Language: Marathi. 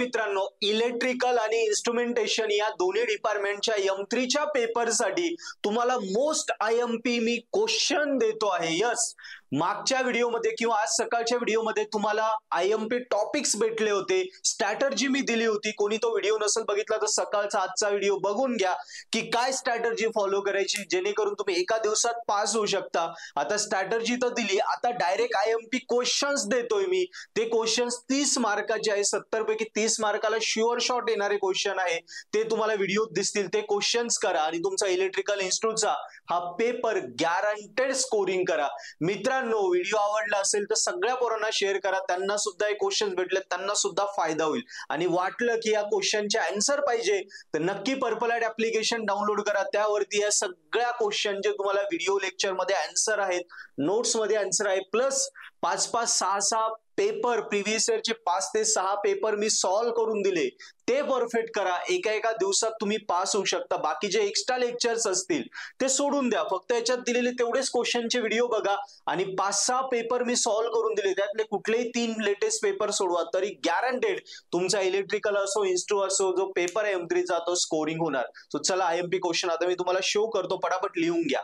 मित्रांनो, इलेक्ट्रिकल आणि इन्स्ट्रुमेंटेशन या दोन्ही डिपार्टमेंटच्या M3 च्या पेपरसाठी तुम्हाला मोस्ट IMP मी क्वेश्चन देतो आहे. यस, मागच्या व्हिडिओमध्ये किंवा आज सकाळच्या व्हिडिओमध्ये तुम्हाला IMP टॉपिक्स भेटले होते, स्ट्रॅटर्जी मी दिली होती. कोणी तो व्हिडिओ नसेल बघितला तर सकाळचा आजचा व्हिडिओ बघून घ्या की काय स्ट्रॅटर्जी फॉलो करायची जेणेकरून तुम्ही एका दिवसात पास होऊ शकता. आता स्ट्रॅटर्जी तर दिली, आता डायरेक्ट IMP क्वेश्चन्स देतोय मी. ते क्वेश्चन्स 30 मार्काचे आहे. 70 पैकी 30 मार्काला शुअर शॉट येणारे क्वेश्चन आहे. ते तुम्हाला व्हिडिओत दिसतील. ते क्वेश्चन्स करा आणि तुमचा इलेक्ट्रिकल इन्स्टिट्यूटचा हा पेपर गॅरंटेड स्कोरिंग करा. मित्रांनो, व्हिडिओ आवडला असेल तर सगळ्या पोरांना शेअर करा. त्यांना सुद्धा हे क्वेश्चन भेटले, त्यांना सुद्धा फायदा होईल. आणि वाटलं की या क्वेश्चनचे आन्सर पाहिजे तर नक्की पर्पल ॲड ऍप्लिकेशन डाउनलोड करा. त्यावरती या सगळ्या क्वेश्चनचे तुम्हाला व्हिडिओ लेक्चर मध्ये आन्सर आहेत, नोट्स मध्ये आन्सर आहे, प्लस 5-5, 6-6 पेपर प्रिव्हियस इयरचे 5 ते 6 पेपर मी सॉल्व्ह करून दिले. ते परफेक्ट करा. एका दिवसात तुम्ही पास होऊ शकता. बाकी जे एक्स्ट्रा लेक्चर्स असतील ते सोडून द्या. फक्त याच्यात दिलेले तेवढेच क्वेश्चनचे व्हिडिओ बघा आणि 5-6 पेपर मी सॉल्व्ह करून दिले. त्यातले कुठलेही 3 लेटेस्ट पेपर सोडवा तरी गॅरंटेड तुमचा इलेक्ट्रिकल असो, इन्स्ट्रू असो, जो पेपर आहे M3 चा तो स्कोरिंग होणार. सो चला, IMP क्वेश्चन आता मी तुम्हाला शो करतो, पटापट लिहून घ्या.